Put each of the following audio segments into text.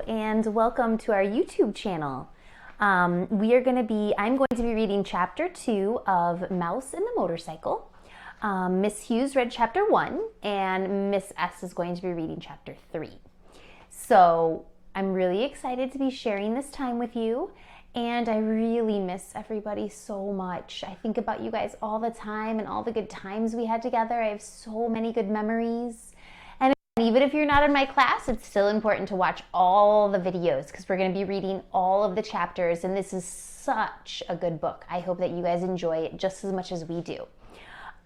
and welcome to our YouTube channel. I'm going to be reading chapter 2 of Mouse and the Motorcycle. Miss Hughes read chapter 1 and Miss S is going to be reading chapter 3. So I'm really excited to be sharing this time with you, and I really miss everybody so much. I think about you guys all the time and all the good times we had together. I have so many good memories. And even if you're not in my class, it's still important to watch all the videos because we're going to be reading all of the chapters, and this is such a good book. I hope that you guys enjoy it just as much as we do.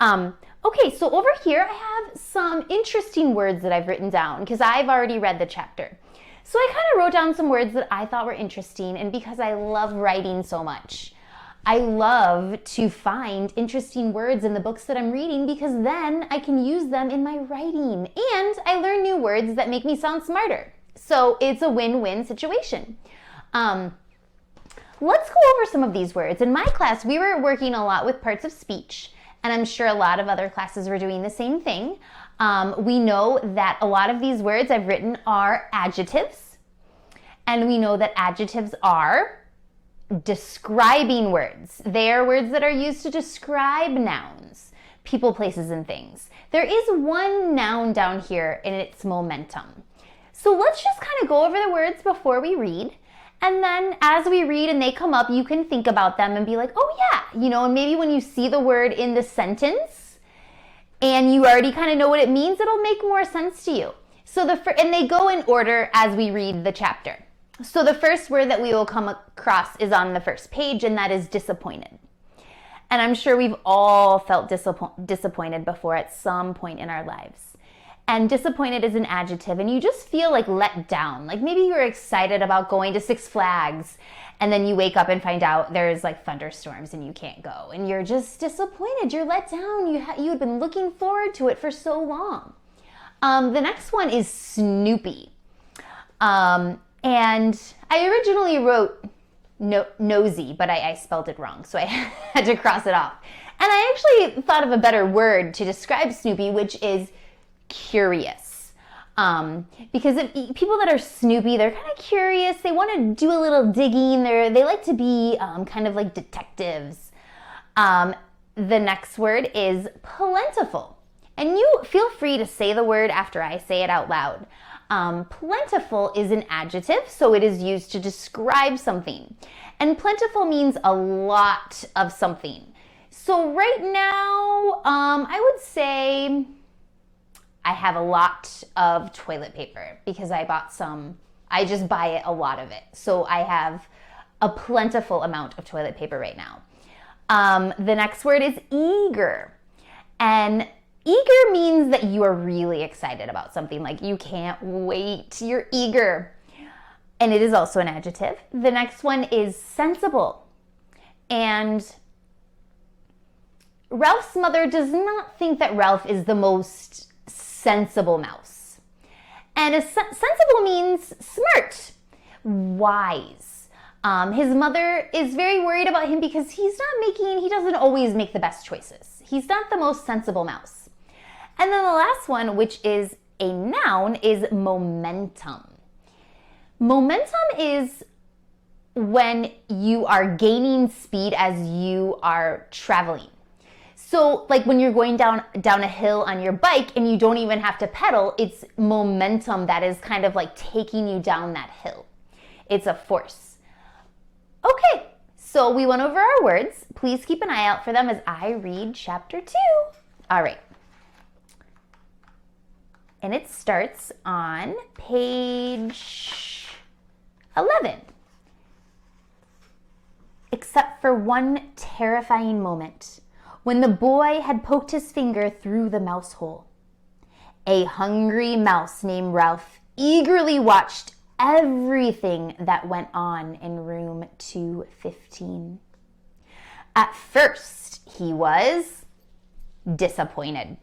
Okay, so over here I have some interesting words that I've written down because I've already read the chapter. So I kind of wrote down some words that I thought were interesting, and because I love writing so much, I love to find interesting words in the books that I'm reading because then I can use them in my writing and I learn new words that make me sound smarter. So it's a win-win situation. Let's go over some of these words. In my class, we were working a lot with parts of speech, and I'm sure a lot of other classes were doing the same thing. We know that a lot of these words I've written are adjectives, and we know that adjectives are describing words. They are words that are used to describe nouns, people, places, and things. There is one noun down here, and it's momentum. So let's just kind of go over the words before we read, and then as we read and they come up, you can think about them and be like, oh yeah, and maybe when you see the word in the sentence and you already kind of know what it means, it'll make more sense to you. And they go in order as we read the chapter. So the first word that we will come across is on the first page, and that is disappointed. And I'm sure we've all felt disappointed before at some point in our lives. And disappointed is an adjective, and you just feel like let down. Like maybe you were excited about going to Six Flags, and then you wake up and find out there's like thunderstorms and you can't go. And you're just disappointed. You're let down. You had been looking forward to it for so long. The next one is snoopy. And I originally wrote nosy, but I spelled it wrong, so I had to cross it off. And I actually thought of a better word to describe Snoopy, which is curious. Because people that are Snoopy, they're kind of curious. They want to do a little digging. They like to be kind of like detectives. The next word is plentiful. And you feel free to say the word after I say it out loud. Plentiful is an adjective, so it is used to describe something. And plentiful means a lot of something. So right now, I would say I have a lot of toilet paper because I bought some. I just buy it, a lot of it. So I have a plentiful amount of toilet paper right now. The next word is eager. And eager means that you are really excited about something, like you can't wait, you're eager. And it is also an adjective. The next one is sensible. And Ralph's mother does not think that Ralph is the most sensible mouse. And sensible means smart, wise. His mother is very worried about him because he doesn't always make the best choices. He's not the most sensible mouse. And then the last one, which is a noun, is momentum. Momentum is when you are gaining speed as you are traveling. So like when you're going down a hill on your bike and you don't even have to pedal, it's momentum that is kind of like taking you down that hill. It's a force. Okay, so we went over our words. Please keep an eye out for them as I read chapter 2. All right. And it starts on page 11. Except for one terrifying moment, when the boy had poked his finger through the mouse hole. A hungry mouse named Ralph eagerly watched everything that went on in room 215. At first, he was disappointed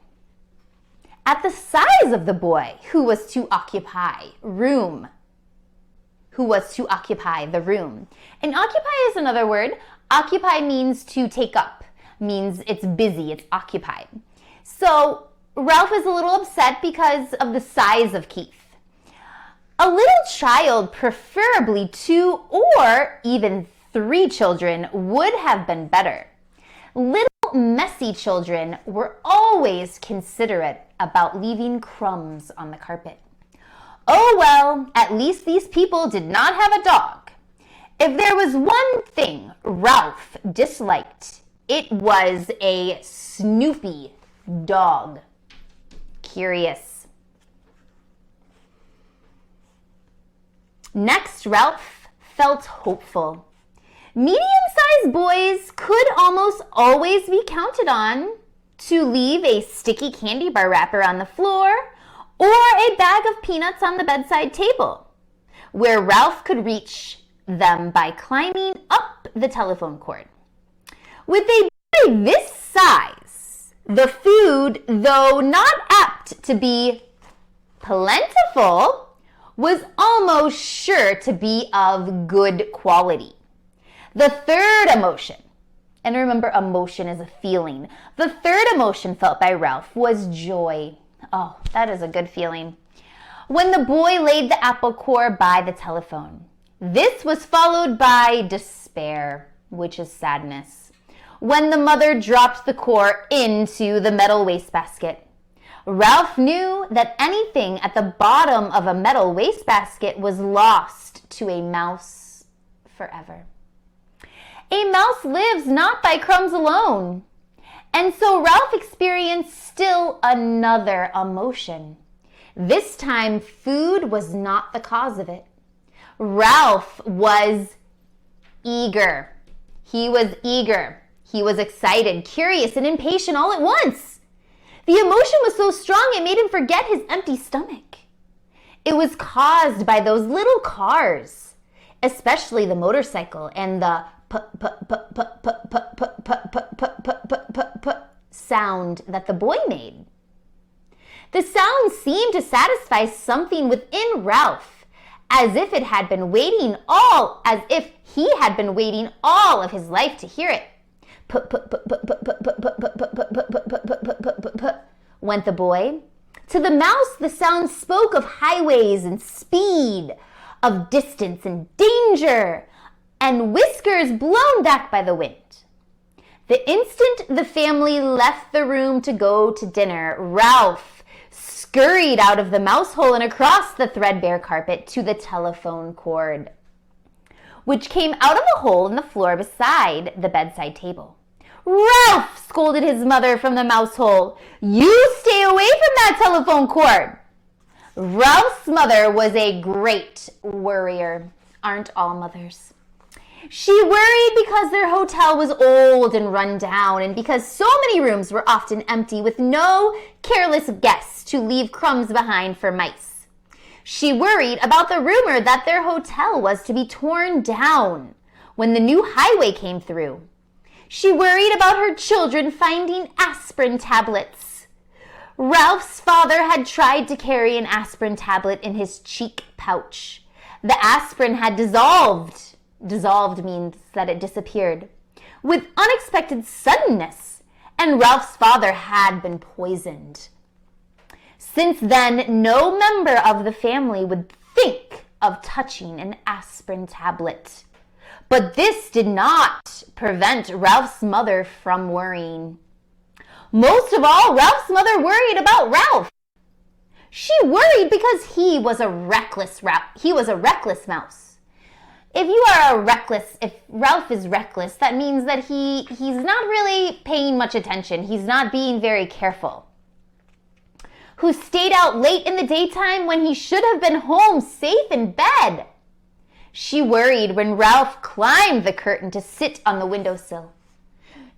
at the size of the boy who was to occupy the room. And occupy is another word. Occupy means to take up, means it's busy, it's occupied. So Ralph is a little upset because of the size of Keith. A little child, preferably 2 or even 3 children, would have been better. Little messy children were always considerate about leaving crumbs on the carpet. Oh well, at least these people did not have a dog. If there was one thing Ralph disliked, it was a snoopy dog. Curious. Next, Ralph felt hopeful. Medium-sized boys could almost always be counted on to leave a sticky candy bar wrapper on the floor or a bag of peanuts on the bedside table, where Ralph could reach them by climbing up the telephone cord. With a boy this size, the food, though not apt to be plentiful, was almost sure to be of good quality. The third emotion, and remember, emotion is a feeling. The third emotion felt by Ralph was joy. Oh, that is a good feeling. When the boy laid the apple core by the telephone, this was followed by despair, which is sadness. When the mother dropped the core into the metal wastebasket, Ralph knew that anything at the bottom of a metal wastebasket was lost to a mouse forever. A mouse lives not by crumbs alone. And so Ralph experienced still another emotion. This time, food was not the cause of it. Ralph was eager. He was eager. He was excited, curious, and impatient all at once. The emotion was so strong it made him forget his empty stomach. It was caused by those little cars, especially the motorcycle and the sound that the boy made. The sound seemed to satisfy something within Ralph, as if he had been waiting all of his life to hear it. Went the boy. To the mouse, the sound spoke of highways and speed, of distance and danger, and whiskers blown back by the wind. The instant the family left the room to go to dinner, Ralph scurried out of the mouse hole and across the threadbare carpet to the telephone cord, which came out of a hole in the floor beside the bedside table. "Ralph," scolded his mother from the mouse hole, "you stay away from that telephone cord." Ralph's mother was a great worrier. Aren't all mothers? She worried because their hotel was old and run down, and because so many rooms were often empty with no careless guests to leave crumbs behind for mice. She worried about the rumor that their hotel was to be torn down when the new highway came through. She worried about her children finding aspirin tablets. Ralph's father had tried to carry an aspirin tablet in his cheek pouch. The aspirin had dissolved. Dissolved means that it disappeared with unexpected suddenness, and Ralph's father had been poisoned. Since then, no member of the family would think of touching an aspirin tablet. But this did not prevent Ralph's mother from worrying. Most of all, Ralph's mother worried about Ralph. She worried because he was a reckless mouse. If Ralph is reckless, that means that he's not really paying much attention. He's not being very careful. Who stayed out late in the daytime when he should have been home safe in bed. She worried when Ralph climbed the curtain to sit on the windowsill,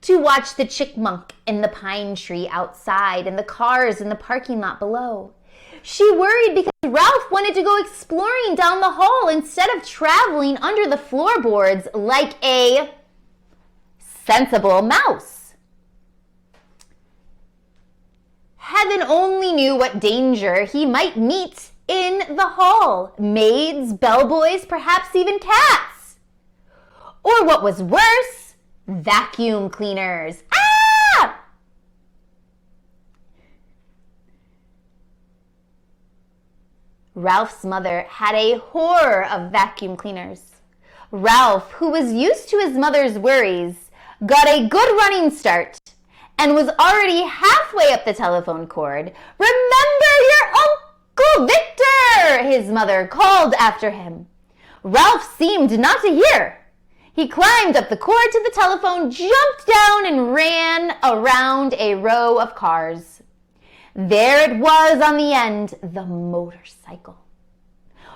to watch the chickmunk in the pine tree outside and the cars in the parking lot below. She worried because Ralph wanted to go exploring down the hall instead of traveling under the floorboards like a sensible mouse. Heaven only knew what danger he might meet in the hall. Maids, bellboys, perhaps even cats. Or what was worse, vacuum cleaners. Ah! Ralph's mother had a horror of vacuum cleaners. Ralph, who was used to his mother's worries, got a good running start and was already halfway up the telephone cord. "Remember your Uncle Victor!" his mother called after him. Ralph seemed not to hear. He climbed up the cord to the telephone, jumped down, and ran around a row of cars. There it was on the end, the motorcycle.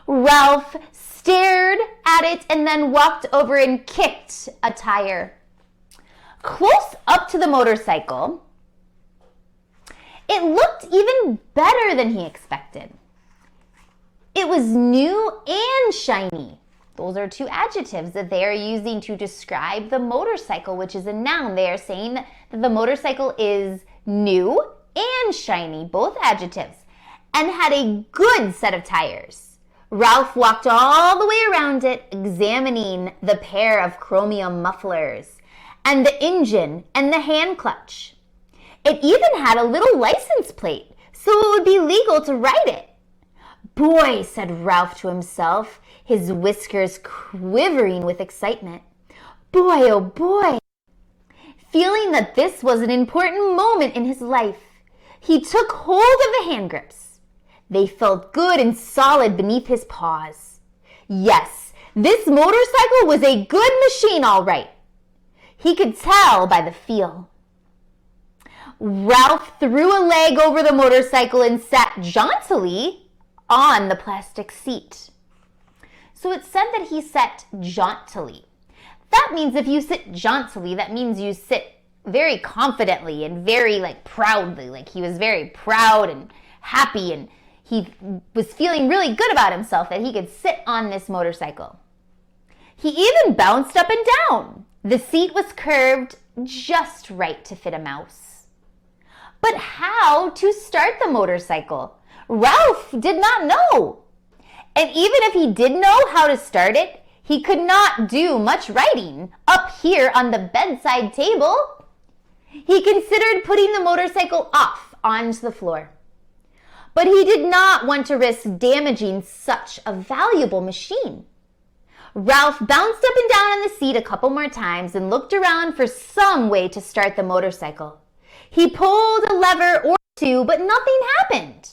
Ralph stared at it and then walked over and kicked a tire. Close up to the motorcycle, it looked even better than he expected. It was new and shiny. Those are two adjectives that they are using to describe the motorcycle, which is a noun. They are saying that the motorcycle is new and shiny, both adjectives, and had a good set of tires. Ralph walked all the way around it, examining the pair of chromium mufflers and the engine and the hand clutch. It even had a little license plate, so it would be legal to ride it. "Boy," said Ralph to himself, his whiskers quivering with excitement. "Boy, oh boy." Feeling that this was an important moment in his life, he took hold of the hand grips. They felt good and solid beneath his paws. Yes, this motorcycle was a good machine, all right. He could tell by the feel. Ralph threw a leg over the motorcycle and sat jauntily on the plastic seat. So it said that he sat jauntily. That means if you sit jauntily, that means you sit very confidently and very proudly. Like he was very proud and happy, and he was feeling really good about himself that he could sit on this motorcycle. He even bounced up and down. The seat was curved just right to fit a mouse. But how to start the motorcycle? Ralph did not know. And even if he did know how to start it, he could not do much writing up here on the bedside table. He considered putting the motorcycle off onto the floor. But he did not want to risk damaging such a valuable machine. Ralph bounced up and down on the seat a couple more times and looked around for some way to start the motorcycle. He pulled a lever or two, but nothing happened.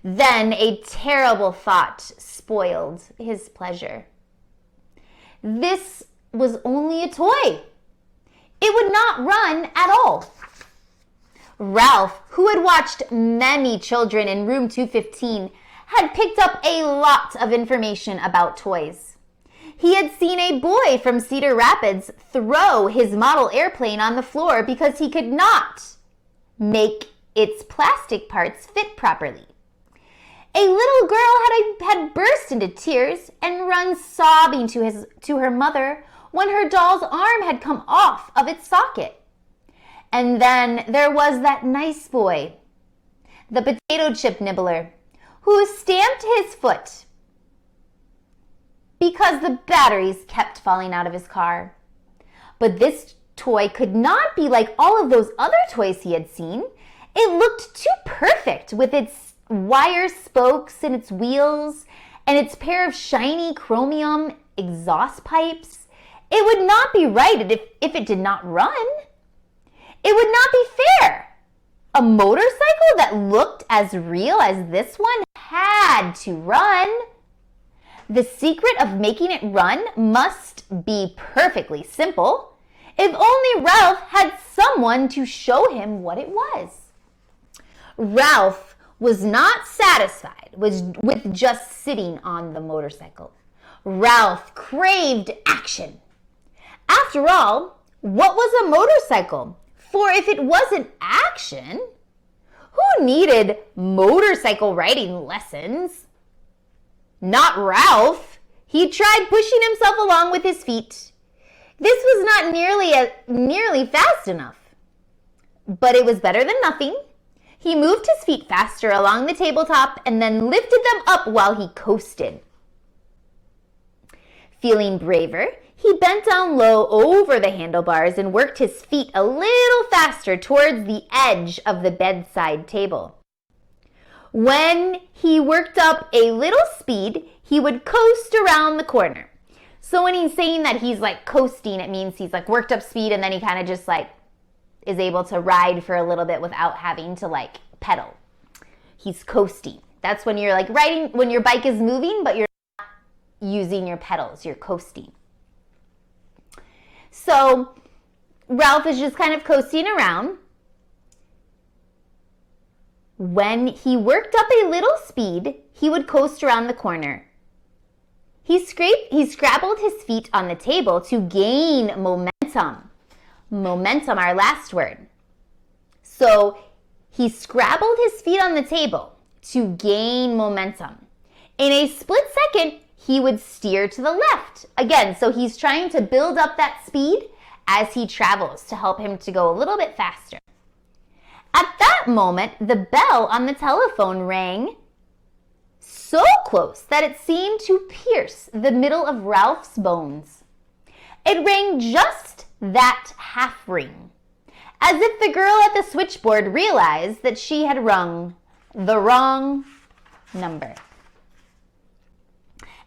Then a terrible thought spoiled his pleasure. This was only a toy. It would not run at all. Ralph, who had watched many children in room 215, had picked up a lot of information about toys. He had seen a boy from Cedar Rapids throw his model airplane on the floor because he could not make its plastic parts fit properly. A little girl had burst into tears and run sobbing to her mother when her doll's arm had come off of its socket. And then there was that nice boy, the potato chip nibbler, who stamped his foot because the batteries kept falling out of his car. But this toy could not be like all of those other toys he had seen. It looked too perfect with its wire spokes and its wheels and its pair of shiny chromium exhaust pipes. It would not be right if it did not run. It would not be fair. A motorcycle that looked as real as this one had to run. The secret of making it run must be perfectly simple. If only Ralph had someone to show him what it was. Ralph was not satisfied with just sitting on the motorcycle. Ralph craved action. After all, what was a motorcycle? For if it wasn't action, who needed motorcycle riding lessons? Not Ralph. He tried pushing himself along with his feet. This was not nearly fast enough, but it was better than nothing. He moved his feet faster along the tabletop and then lifted them up while he coasted. Feeling braver, he bent down low over the handlebars and worked his feet a little faster towards the edge of the bedside table. When he worked up a little speed, he would coast around the corner. So when he's saying that he's like coasting, it means he's like worked up speed and then he kind of just like is able to ride for a little bit without having to like pedal. He's coasting. That's when you're like riding, when your bike is moving, but you're not using your pedals, you're coasting. So Ralph is just kind of coasting around. When he worked up a little speed, he would coast around the corner. He scrabbled his feet on the table to gain momentum. Momentum, our last word. So he scrabbled his feet on the table to gain momentum. In a split second, he would steer to the left. Again, so he's trying to build up that speed as he travels to help him to go a little bit faster. At that moment, the bell on the telephone rang so close that it seemed to pierce the middle of Ralph's bones. It rang just that half ring, as if the girl at the switchboard realized that she had rung the wrong number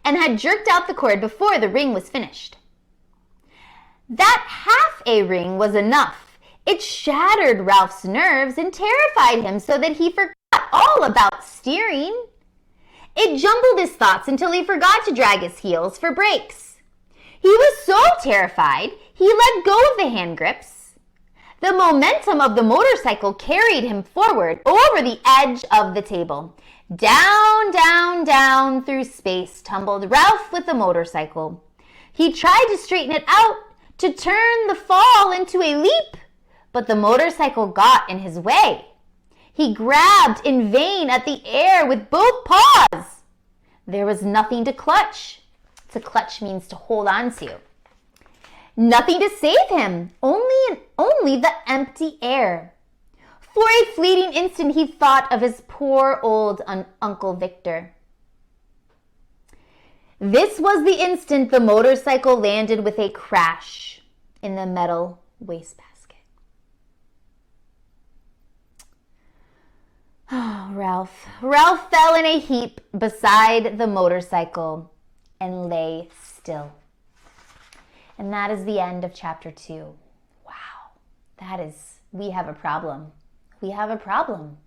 and had jerked out the cord before the ring was finished. That half a ring was enough. It shattered Ralph's nerves and terrified him so that he forgot all about steering. It jumbled his thoughts until he forgot to drag his heels for brakes. He was so terrified, he let go of the hand grips. The momentum of the motorcycle carried him forward over the edge of the table. Down, down, down through space tumbled Ralph with the motorcycle. He tried to straighten it out, to turn the fall into a leap, but the motorcycle got in his way. He grabbed in vain at the air with both paws. There was nothing to clutch. To clutch means to hold on to. Nothing to save him, only the empty air. For a fleeting instant, he thought of his poor old Uncle Victor. This was the instant the motorcycle landed with a crash in the metal wastebasket. Oh, Ralph. Ralph fell in a heap beside the motorcycle and lay still. And that is the end of chapter 2. Wow. We have a problem. We have a problem.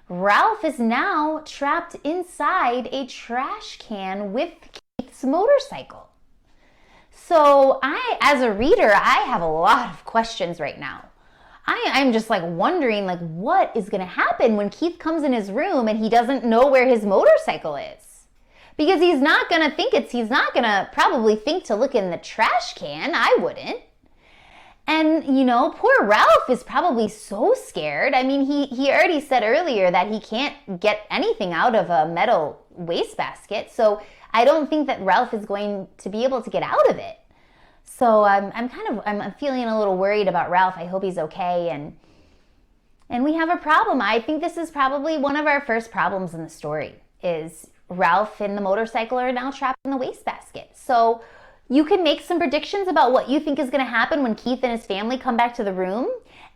Ralph is now trapped inside a trash can with Keith's motorcycle. So as a reader, I have a lot of questions right now. I'm just like wondering like what is going to happen when Keith comes in his room and he doesn't know where his motorcycle is. Because he's not going to probably think to look in the trash can. I wouldn't. And, poor Ralph is probably so scared. I mean, he already said earlier that he can't get anything out of a metal wastebasket. So I don't think that Ralph is going to be able to get out of it. So I'm feeling a little worried about Ralph. I hope he's okay. And we have a problem. I think this is probably one of our first problems in the story is Ralph and the motorcycle are now trapped in the wastebasket. So you can make some predictions about what you think is going to happen when Keith and his family come back to the room.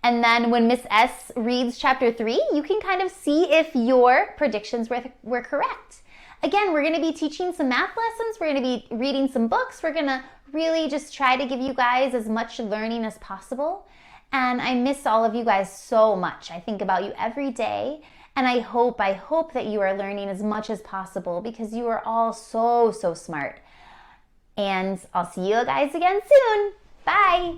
And then when Miss S reads chapter 3, you can kind of see if your predictions were correct. Again, we're going to be teaching some math lessons. We're going to be reading some books. We're going to really just try to give you guys as much learning as possible. And I miss all of you guys so much. I think about you every day. And I hope that you are learning as much as possible because you are all so, so smart. And I'll see you guys again soon. Bye.